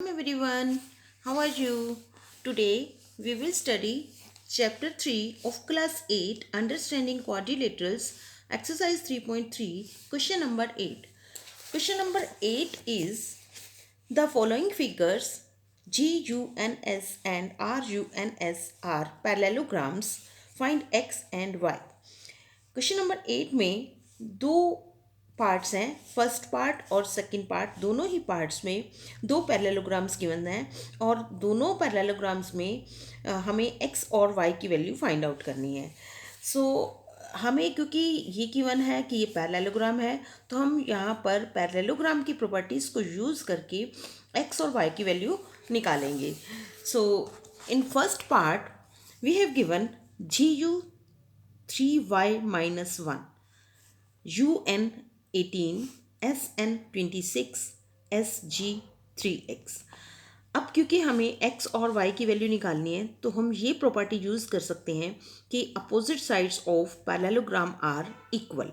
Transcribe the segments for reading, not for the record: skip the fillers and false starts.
Everyone, how are you? Today we will study chapter 3 of class 8 understanding quadrilaterals exercise 3.3 question number 8. Question number 8 is the following figures GUNS and RUNS are parallelograms. Find x and y. Question number 8 में दो parts हैं, first part और second part. दोनों ही parts में दो parallelograms given हैं और दोनों पैरेललोग्राम्स में हमें एक्स और वाई की वैल्यू फाइंड आउट करनी है। सो हमें क्योंकि ये गिवन है कि ये पैरेललोग्राम है, तो हम यहाँ पर पैरेललोग्राम की प्रॉपर्टीज़ को यूज़ करके एक्स और वाई की वैल्यू निकालेंगे। So in first part we have given GU 3y minus 1, UN 18, SN 26, SG 3x। अब क्योंकि हमें x और y की वैल्यू निकालनी है, तो हम ये प्रॉपर्टी यूज़ कर सकते हैं कि opposite sides of parallelogram are equal.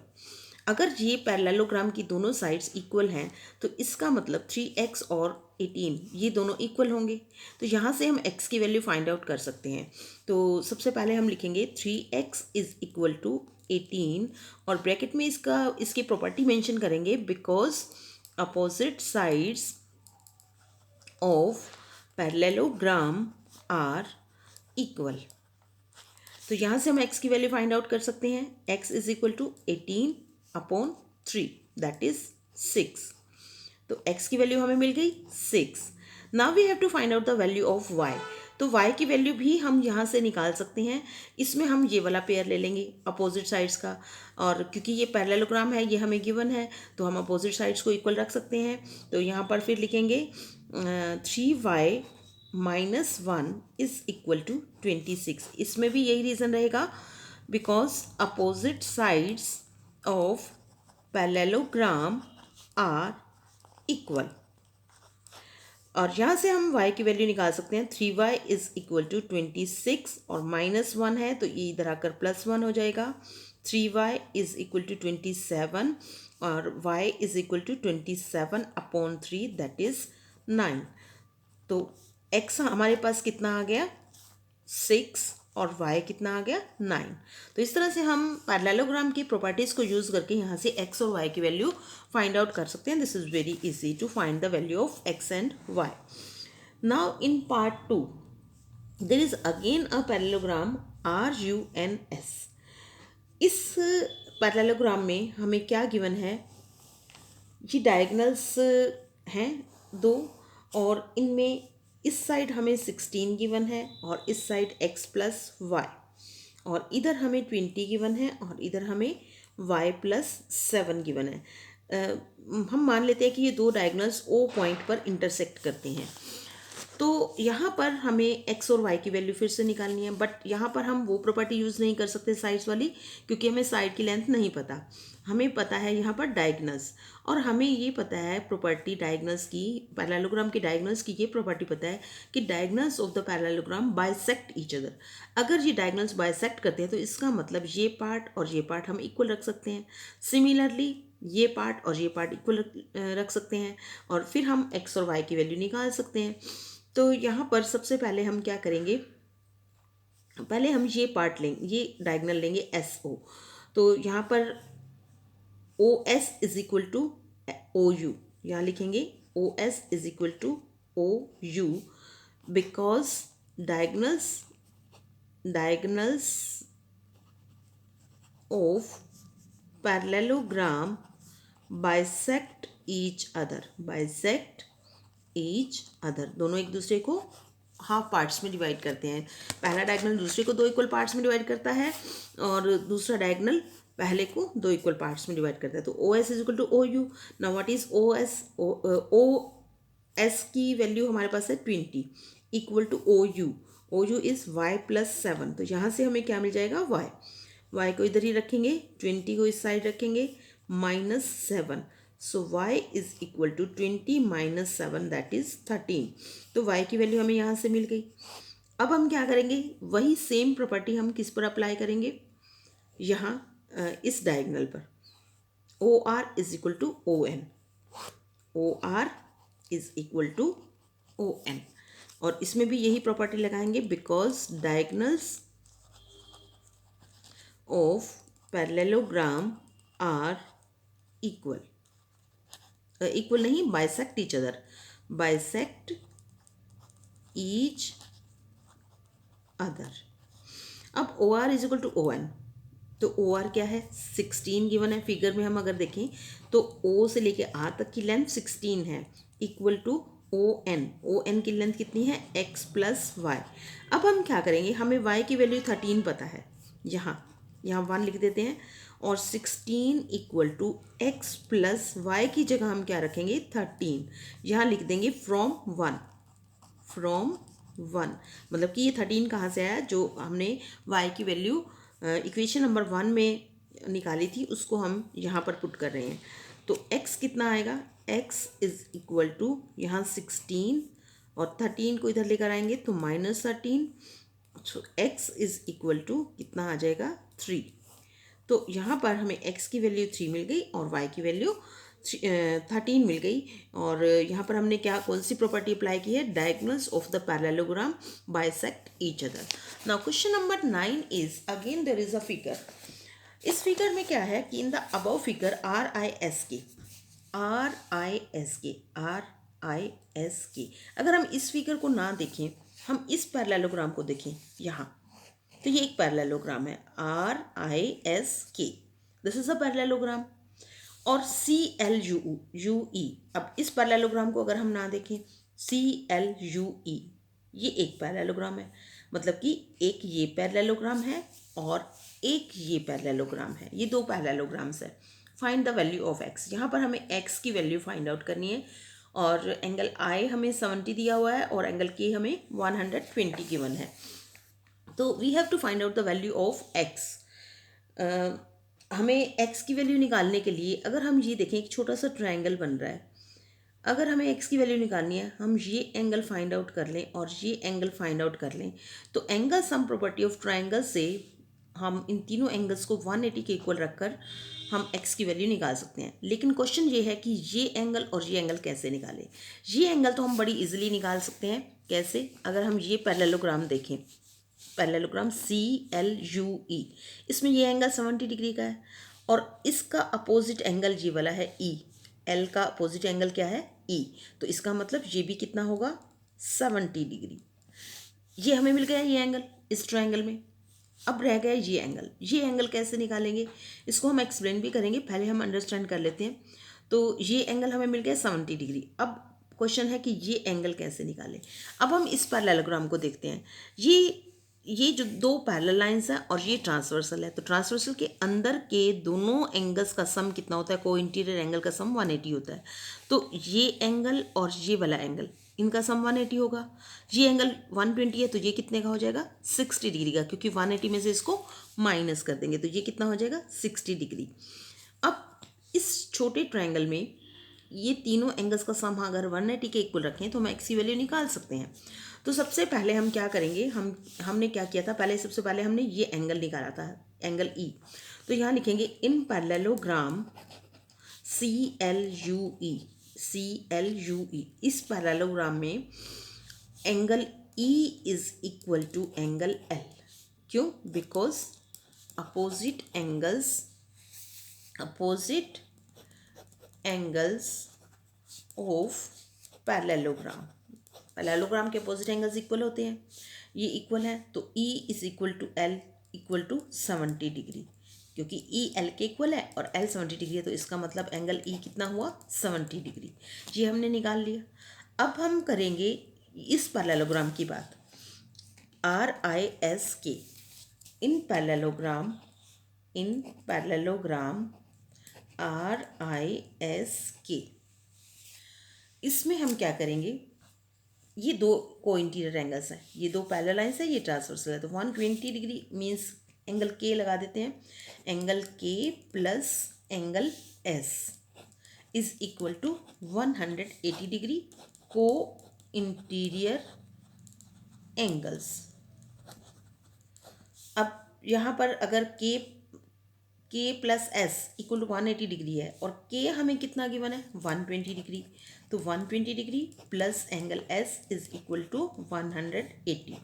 अगर ये पैरेललोग्राम की दोनों साइड्स इक्वल हैं, तो इसका मतलब 3x और 18 ये दोनों इक्वल होंगे। तो यहाँ से हम x की वैल्यू फाइंड आउट कर सकते हैं। तो सबसे पहले हम लिखेंगे 3x इज इक्वल टू 18 और ब्रैकेट में इसकी प्रॉपर्टी मेंशन करेंगे because opposite sides of parallelogram are equal. तो यहाँ से हम x की वैल्यू फाइंड आउट कर सकते हैं। x is equal to 18 upon 3 that is 6। तो x की वैल्यू हमें मिल गई 6। Now we have to find out the value of y। तो y की वैल्यू भी हम यहाँ से निकाल सकते हैं। इसमें हम ये वाला पेयर ले लेंगे अपोजिट साइड्स का, और क्योंकि ये पैरेललोग्राम है, ये हमें गिवन है, तो हम अपोजिट साइड्स को इक्वल रख सकते हैं। तो यहाँ पर फिर लिखेंगे 3y minus 1 is equal to 26। इसमें भी यही रीज़न रहेगा because opposite sides of parallelogram are equal. और यहाँ से हम y की वैल्यू निकाल सकते हैं। 3y इज इक्वल टू 26 और माइनस 1 है तो ये इधर आकर +1 हो जाएगा। 3y इज इक्वल टू 27 और y is equal to 27 upon 3 that is 9। तो x हमारे पास कितना आ गया 6 और y कितना आ गया 9। तो इस तरह से हम पैरेललोग्राम की प्रॉपर्टीज़ को यूज़ करके यहाँ से x और y की वैल्यू फाइंड आउट कर सकते हैं। This is very easy to find the value of x and y। Now in part 2 there is again a parallelogram RUNS। इस पैरेललोग्राम में हमें क्या गिवन है, ये डायगनल्स हैं दो, और इनमें इस साइड हमें 16 गिवन है और इस साइड x प्लस वाई, और इधर हमें 20 गिवन है और इधर हमें y प्लस 7 गिवन है। हम मान लेते हैं कि ये दो डायगनल्स O पॉइंट पर इंटरसेक्ट करते हैं। तो यहाँ पर हमें x और y की वैल्यू फिर से निकालनी है, बट यहाँ पर हम वो प्रॉपर्टी यूज़ नहीं कर सकते साइड्स वाली, क्योंकि हमें साइड की लेंथ नहीं पता। हमें पता है यहाँ पर डायगनल्स, और हमें ये पता है प्रॉपर्टी डायगनल्स की, पैरेललोग्राम की डायगनल्स की ये प्रॉपर्टी पता है कि diagonals of the parallelogram bisect each other. अगर ये डायगनल्स बाइसेक्ट करते हैं तो इसका मतलब ये पार्ट और ये पार्ट हम इक्वल रख सकते हैं। सिमिलरली ये पार्ट और ये पार्ट इक्वल रख सकते हैं, और फिर हम x और y की वैल्यू निकाल सकते हैं। तो यहाँ पर सबसे पहले हम क्या करेंगे, पहले हम ये पार्ट लेंगे, ये डायगनल लेंगे SO। तो यहाँ पर OS is equal to OU, यहाँ लिखेंगे OS is equal to OU because diagonals of parallelogram bisect each other, दोनों एक दूसरे को हाफ पार्ट्स में डिवाइड करते हैं। पहला डायगोनल दूसरे को दो इक्वल पार्ट्स में डिवाइड करता है और दूसरा डायगोनल पहले को दो इक्वल पार्ट्स में डिवाइड करता है। तो OS is equal to OU। Now what is OS? OS की वैल्यू हमारे पास है 20 equal to OU is y plus 7। तो यहाँ से हमें क्या मिल जाएगा y को इधर ही रखेंगे, 20 को इस साइड रखेंगे, minus 7। So y is equal to 20 minus 7 that is 13। तो y की वैल्यू हमें यहाँ से मिल गई। अब हम क्या करेंगे, वही सेम प्रॉपर्टी हम किस पर अप्लाई करेंगे, यहाँ इस डायगोनल पर। OR is equal to ON, OR is equal to O N. और इसमें भी यही प्रॉपर्टी लगाएंगे, because diagonals of parallelogram are equal, equal नहीं, bisect each other, bisect each other. अब O R is equal to O N, तो O are क्या है, 16 गिवन है फिगर में। हम अगर देखें तो ओ से लेके आर तक की लेंथ 16 है, इक्वल टू ओ एन की लेंथ कितनी है, एक्स प्लस वाई। अब हम क्या करेंगे, हमें वाई की वैल्यू 13 पता है, यहाँ यहाँ 1 लिख देते हैं, और 16 equal to x plus y की जगह हम क्या रखेंगे, 13, यहाँ लिख देंगे फ्रॉम 1, फ्रॉम 1, मतलब कि ये 13 कहाँ से आया, जो हमने y की वैल्यू इक्वेशन नंबर 1 में निकाली थी उसको हम यहाँ पर पुट कर रहे हैं। तो x कितना आएगा, x इज इक्वल टू यहाँ 16 और 13 को इधर लेकर आएंगे तो -13, सो x इज इक्वल टू कितना आ जाएगा, 3। तो यहाँ पर हमें x की वैल्यू 3 मिल गई और y की वैल्यू 13 मिल गई। और यहाँ पर हमने क्या, कौन सी प्रॉपर्टी अप्लाई की है, diagonals of the parallelogram bisect each other. Now question number 9 is again there is a figure. इस फिगर में क्या है कि in the above figure R I S K, R I S K, R I S K, अगर हम इस figure को ना देखें, हम इस पैरेललोग्राम को देखें यहाँ, तो ये एक पैरेललोग्राम है, R I S K, this is a parallelogram. और C L U U E, अब इस पैरेललोग्राम को अगर हम ना देखें, सी एल यू ई, ये एक पैरेललोग्राम है, मतलब कि एक ये पैरेललोग्राम है और एक ये पैरेललोग्राम है, ये दो पैरेललोग्राम्स है। Find the value of x, यहाँ पर हमें एक्स की वैल्यू फाइंड आउट करनी है, और एंगल आई हमें 70 दिया हुआ है और एंगल के हमें 120 गिवन है। तो we have to find out the value of x. हमें x की वैल्यू निकालने के लिए अगर हम ये देखें, एक छोटा सा ट्रायंगल बन रहा है, अगर हमें x की वैल्यू निकालनी है, हम ये एंगल फाइंड आउट कर लें और ये एंगल फाइंड आउट कर लें, तो angle sum property of triangle से हम इन तीनों एंगल्स को 180 के इक्वल रखकर हम x की वैल्यू निकाल सकते हैं। लेकिन क्वेश्चन ये है कि ये एंगल और ये एंगल कैसे निकालें। ये एंगल तो हम बड़ी इजीली निकाल सकते हैं, कैसे, अगर हम ये पैरेललोग्राम देखें, parallelogram C L U E, इसमें ये एंगल 70 डिग्री का है और इसका अपोजिट एंगल ये वाला है ई, एल का अपोजिट एंगल क्या है, ई, तो इसका मतलब ये भी कितना होगा, 70 डिग्री। ये हमें मिल गया ये एंगल इस ट्रायंगल में। अब रह गया ये एंगल कैसे निकालेंगे, इसको हम एक्सप्लेन भी करेंगे, पहले हम अंडरस्टैंड कर लेते हैं। तो ये एंगल हमें मिल गया 70 डिग्री। अब क्वेश्चन है कि ये एंगल कैसे निकालें। अब हम इस पैरेललोग्राम को देखते हैं, ये जो दो पैरेलल लाइंस हैं और ये ट्रांसवर्सल है, तो ट्रांसवर्सल के अंदर के दोनों एंगल्स का सम कितना होता है, को इंटीरियर एंगल का सम 180 होता है। तो ये एंगल और ये वाला एंगल, इनका सम 180 होगा। ये एंगल 120 है तो ये कितने का हो जाएगा, 60 डिग्री का, क्योंकि 180 में से इसको माइनस कर देंगे तो ये कितना हो जाएगा, 60 डिग्री। अब इस छोटे ट्रायंगल में ये तीनों एंगल्स का सम अगर 180 के इक्वल रखें तो हम एक्स की वैल्यू निकाल सकते हैं। तो सबसे पहले हम क्या करेंगे, हमने क्या किया था, सबसे पहले हमने ये एंगल निकाला था, एंगल ई। तो यहाँ लिखेंगे in parallelogram C L U E, C L U E, इस पैरेललोग्राम में angle E is equal to angle L. क्यों, because opposite angles of parallelogram के अपोजिट एंगल्स इक्वल होते हैं, ये इक्वल है, तो E is equal to L equal to 70 degree, क्योंकि E L के इक्वल है और L 70 डिग्री है, तो इसका मतलब एंगल E कितना हुआ, 70 डिग्री। ये हमने निकाल लिया। अब हम करेंगे इस पैरेललोग्राम की बात, आर आई एस के, इन पैरेललोग्राम आर आई एस के, इसमें हम क्या करेंगे, ये दो को इंटीरियर एंगल्स हैं, ये दो पैरेलल लाइंस है, ये ट्रांसवर्सल है, तो 120 डिग्री मीन्स एंगल के लगा देते हैं, angle K plus angle S is equal to 180 degree co-interior angles. अब यहाँ पर अगर K K plus S equal to 180 degree है और के हमें कितना गिवन है 120 डिग्री, तो 120 degree plus angle S is equal to 180,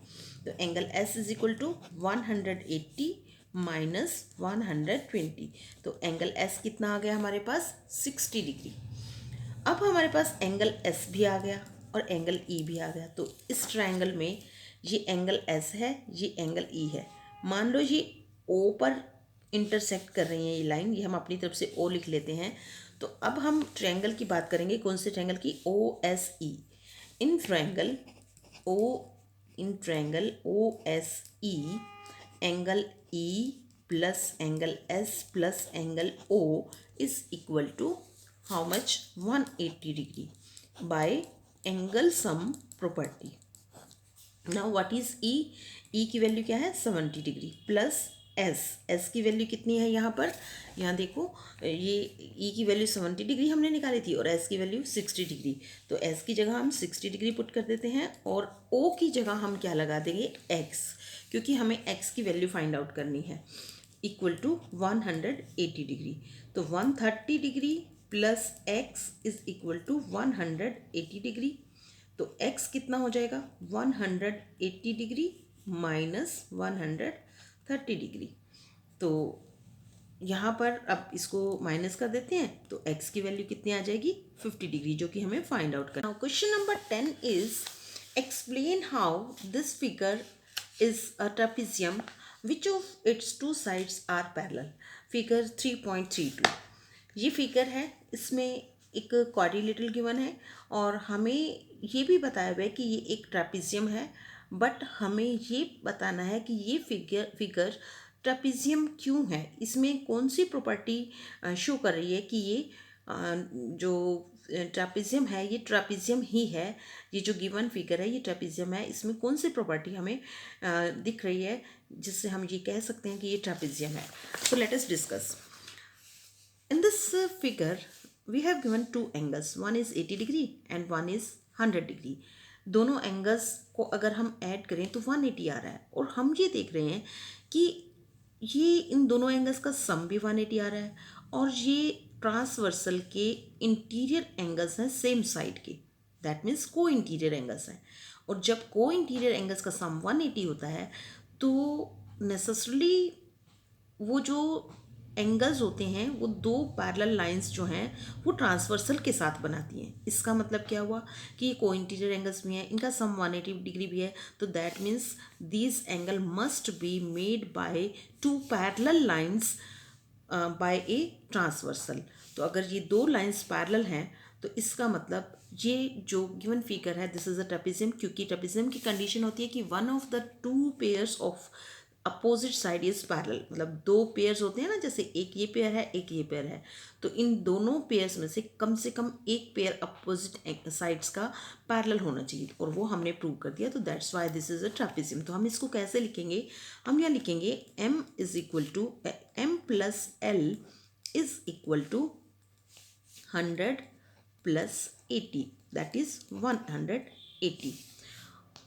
तो angle S is equal to 180 minus 120, तो एंगल एस कितना आ गया हमारे पास 60 डिग्री। अब हमारे पास एंगल एस भी आ गया और एंगल ई भी आ गया, तो इस ट्रायंगल में ये एंगल एस है, ये एंगल ई है। मान लो ये ओ पर इंटरसेक्ट कर रही है ये लाइन, ये हम अपनी तरफ से ओ लिख लेते हैं। तो अब हम ट्रायंगल की बात करेंगे, कौन से ट्रायंगल की, O S E. In triangle O S E angle E plus angle S plus angle O is equal to how much 180 degree by angle sum property. now what is e, e की value क्या है 70 degree plus s की value कितनी है यहाँ पर, यहाँ देखो ये e की वैल्यू 70 डिग्री हमने निकाली थी और s की वैल्यू 60 डिग्री, तो s की जगह हम 60 डिग्री पुट कर देते हैं और o की जगह हम क्या लगा देंगे x, क्योंकि हमें x की वैल्यू फाइंड आउट करनी है, इक्वल टू 180 डिग्री, तो 130 degree plus x is equal to 180 degree, तो x कितना हो जाएगा 180 डिग्री माइनस 130 डिग्री, तो यहाँ पर अब इसको माइनस कर देते हैं, तो x की वैल्यू कितनी आ जाएगी 50 डिग्री, जो कि हमें फाइंड आउट करना। Question number 10 is explain how this figure is a trapezium which of its two sides are parallel. Figure 3.32 ये फिगर है, इसमें एक क्वाड्रिलेटरल गिवन है और हमें ये भी बताया हुआ है कि ये एक ट्रेपेजियम है, बट हमें ये बताना है कि ये फिगर ट्रेपेजियम क्यों है, इसमें कौन सी प्रॉपर्टी शो कर रही है कि ये जो ट्रेपेजियम है ये ट्रेपेजियम ही है, ये जो गिवन फिगर है ये ट्रेपेजियम है, इसमें कौन सी प्रॉपर्टी हमें दिख रही है जिससे हम ये कह सकते हैं कि ये ट्रेपेजियम है। So let us discuss. In this figure we have given two angles, one is 80 degree and one is 100 degree. दोनों एंगल्स को अगर हम ऐड करें तो 180 आ रहा है और हम ये देख रहे हैं कि ये इन दोनों एंगल्स का सम भी 180 आ रहा है और ये ट्रांसवर्सल के इंटीरियर एंगल्स हैं सेम साइड के, दैट मीन्स को इंटीरियर एंगल्स हैं, और जब को इंटीरियर एंगल्स का सम 180 होता है तो नेसेसरली वो जो एंगल्स होते हैं वो दो पैरेलल लाइंस जो हैं वो ट्रांसवर्सल के साथ बनाती हैं। इसका मतलब क्या हुआ कि ये को इंटीरियर एंगल्स भी हैं, इनका सम 180 डिग्री भी है, तो that means this angle must be made by two parallel lines by a transversal. तो अगर ये दो लाइंस पैरेलल हैं तो इसका मतलब ये जो गिवन फिगर है दिस इज अ ट्रेपेजियम, क्योंकि ट्रेपेजियम की कंडीशन होती है कि one of the two pairs of opposite side is parallel, मतलब दो पेयर्स होते हैं ना, जैसे एक ये पेयर है एक ये पेयर है, तो इन दोनों पेयर्स में से कम एक पेयर अपोजिट साइड्स का पैरेलल होना चाहिए और वो हमने प्रूव कर दिया, तो that's why this is a trapezium. तो हम इसको कैसे लिखेंगे, हम यहाँ लिखेंगे m is equal to m plus L is equal to 100 plus 80, that is 180,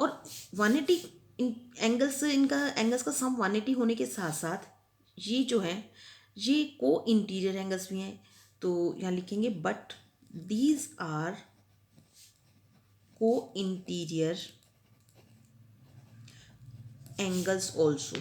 और 180 इनका एंगल्स का सम 180 होने के साथ साथ ये जो है ये को इंटीरियर एंगल्स भी हैं, तो यहाँ लिखेंगे but these are co-interior angles also.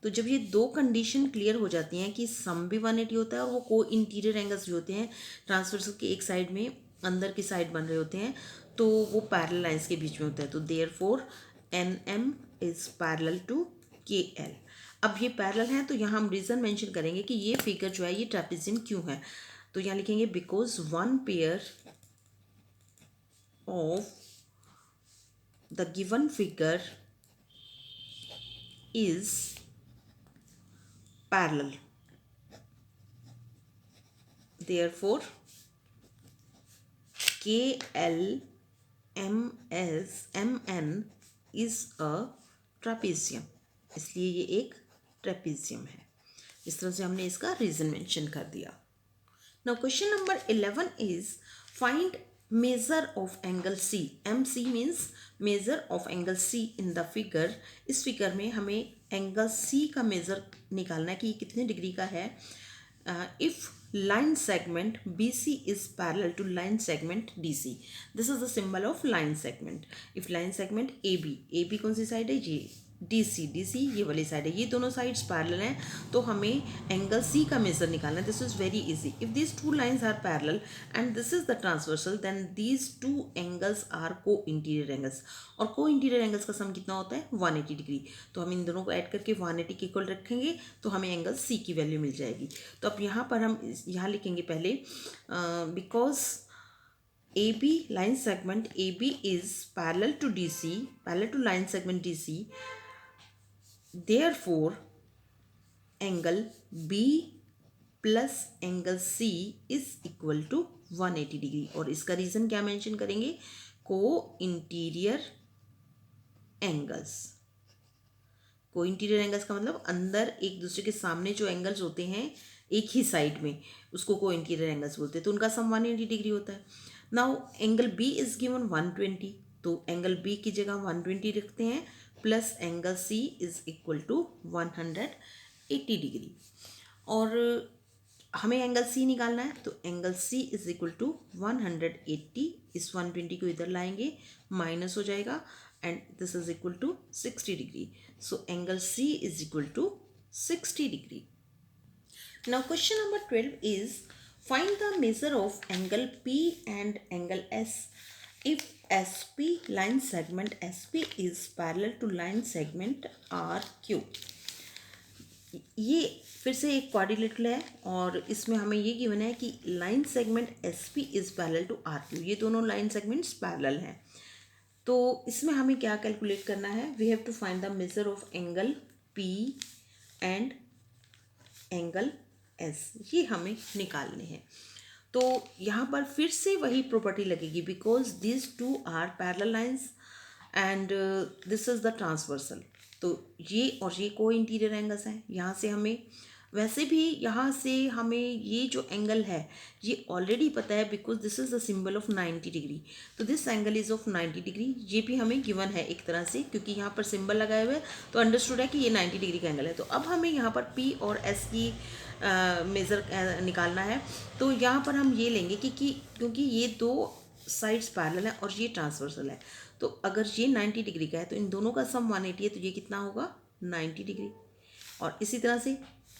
तो जब ये दो कंडीशन क्लियर हो जाती हैं कि सम भी 180 होता है और वो को इंटीरियर एंगल्स भी होते हैं, ट्रांसवर्सल के एक साइड में अंदर की साइड बन रहे होते हैं, तो वो पैरेलल लाइंस के बीच में होता है, तो therefore NM is parallel to KL। अब ये पैरेलल है तो यहाँ हम रीज़न मेंशन करेंगे कि ये फिगर जो है ये ट्रेपेजियम क्यों है, तो यहाँ लिखेंगे because one pair of the given figure is parallel, therefore KLMN is a trapezium, इसलिए ये एक ट्रेपेजियम है। इस तरह से हमने इसका रीजन मेंशन कर दिया। Now question number 11 is find major of angle C। MC means major of angle C in the figure. इस फिगर में हमें एंगल सी का मेज़र निकालना है कि ये कितने डिग्री का है. If line segment BC is parallel to line segment DC, this is the symbol of line segment. If line segment AB कौन सी साइड है, ये DC ये वाली साइड है, ये दोनों साइड्स पैरेलल हैं, तो हमें एंगल C का मेजर निकालना है. This is very easy. If these two lines are parallel and this is the transversal, then these two angles are co-interior angles. और को इंटीरियर एंगल्स का सम कितना होता है, 180 डिग्री. तो हम इन दोनों को ऐड करके 180 के इक्वल रखेंगे तो हमें एंगल C की वैल्यू मिल जाएगी. तो अब यहाँ पर हम यहाँ लिखेंगे पहले, because AB line segment AB is parallel to DC, parallel to line segment DC, therefore angle B plus angle C is equal to 180 degree. और इसका रीज़न क्या मेंशन करेंगे, co-interior angles. Co-interior angles का मतलब अंदर एक दूसरे के सामने जो एंगल्स होते हैं एक ही साइड में, उसको को इंटीरियर एंगल्स बोलते हैं. तो उनका सम 180 डिग्री होता है. Now angle B is given 120, तो एंगल बी की जगह 120 रखते हैं, plus angle C is equal to 180 degree. और हमें एंगल सी निकालना है, तो angle C is equal to 180. इस 120 को इधर लाएंगे, माइनस हो जाएगा, and this is equal to 60 degree. So angle C is equal to 60 degree. Now question number 12 is, find the measure of angle P and angle S if SP line segment SP is parallel to line segment RQ. ये फिर से एक quadrilateral है और इसमें हमें ये given है कि line segment SP is parallel to RQ. ये दोनों लाइन सेगमेंट्स पैरेलल हैं. तो इसमें हमें क्या कैलकुलेट करना है, we have to find the measure of angle P and angle S. ये हमें निकालने हैं. तो यहाँ पर फिर से वही प्रॉपर्टी लगेगी, because this two are parallel lines and this is the transversal. तो ये और ये को इंटीरियर एंगल्स हैं. यहाँ से हमें वैसे भी यहाँ से हमें ये जो एंगल है ये ऑलरेडी पता है, because this is the symbol of 90 degree. तो this angle is of 90 degree. ये भी हमें गिवन है एक तरह से, क्योंकि यहाँ पर सिंबल लगाए हुए तो अंडरस्टूड है कि ये 90 डिग्री का एंगल है. तो अब हमें यहाँ पर P और S की मेज़र निकालना है. तो यहाँ पर हम ये लेंगे कि क्योंकि ये दो साइड्स पैरेलल है और ये ट्रांसवर्सल है, तो अगर ये 90 डिग्री का है तो इन दोनों का सम 180 है, तो ये कितना होगा, 90 डिग्री. और इसी तरह से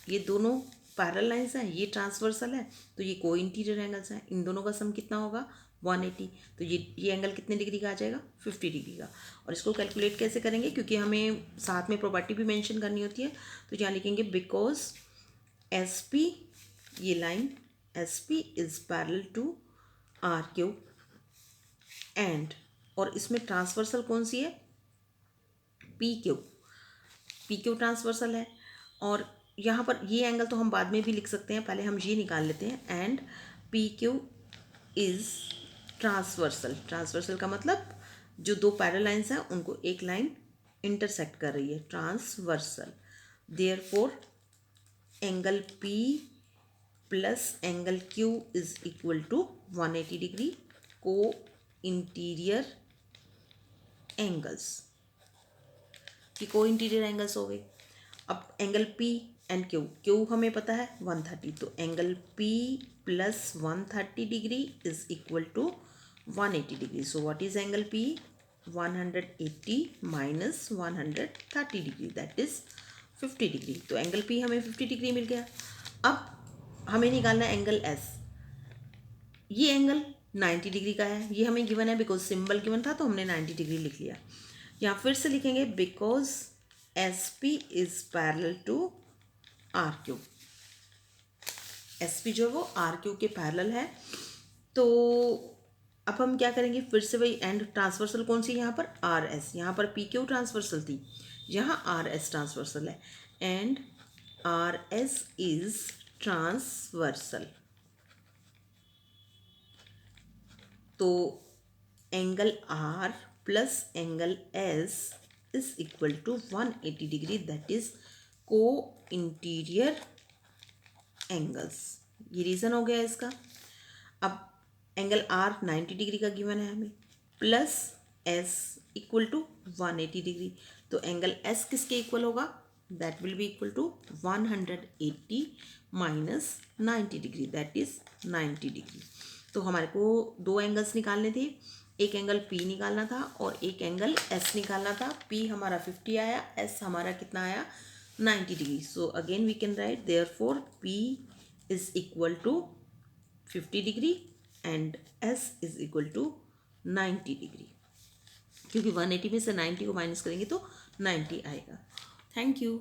ये दोनों पैरेलल लाइंस हैं, ये ट्रांसवर्सल है, तो ये को इंटीरियर एंगल्स हैं. इन दोनों का सम कितना होगा, 180. तो ये एंगल कितने डिग्री का आ जाएगा, 50 डिग्री का. और इसको कैलकुलेट कैसे करेंगे, क्योंकि हमें साथ में प्रॉपर्टी भी मेंशन करनी होती है. तो यहाँ लिखेंगे, बिकॉज SP, ये line SP is parallel to RQ and, और इसमें ट्रांसवर्सल कौन सी है, PQ ट्रांसवर्सल है. और यहाँ पर ये एंगल तो हम बाद में भी लिख सकते हैं, पहले हम ये निकाल लेते हैं. एंड PQ इज ट्रांसवर्सल का मतलब जो दो पैरेलल लाइंस हैं उनको एक लाइन इंटरसेक्ट कर रही है, transversal. Therefore angle P plus angle Q is equal to 180 degree, co-interior angles. कि को इंटीरियर एंगल्स हो गए. अब एंगल P एंड Q हमें पता है 130, तो angle P plus 130 degree is equal to 180 degree. So what is angle P, 180 minus 130 degree, that is 50 degree. तो angle P हमें 50 डिग्री मिल गया. अब हमें निकालना है एंगल S. ये एंगल 90 डिग्री का है, ये हमें गिवन है, बिकॉज सिंबल गिवन था तो हमने 90 डिग्री लिख लिया. यहाँ फिर से लिखेंगे, because SP is parallel to RQ. SP जो है वो RQ के पैरेलल है. तो अब हम क्या करेंगे, फिर से वही एंड ट्रांसवर्सल कौन सी, यहाँ पर RS. यहाँ पर PQ ट्रांसवर्सल थी, यहाँ RS ट्रांसवर्सल है, एंड RS इज ट्रांसवर्सल. तो angle R plus angle S is equal to 180 degree, that is co-interior angles. ये रीज़न हो गया इसका. अब एंगल R 90 डिग्री का गिवन है हमें, plus S equal to 180 degree. तो एंगल S किसके इक्वल होगा, that will be equal to 180 minus 90 degree, that is 90 degree. तो हमारे को दो एंगल्स निकालने थे, एक एंगल P निकालना था और एक एंगल S निकालना था। P हमारा 50 आया, S हमारा कितना आया 90 degree. So again we can write therefore P is equal to 50 degree and S is equal to 90 degree, क्योंकि 180 में से 90 को माइनस करेंगे तो 90 आएगा। Thank you.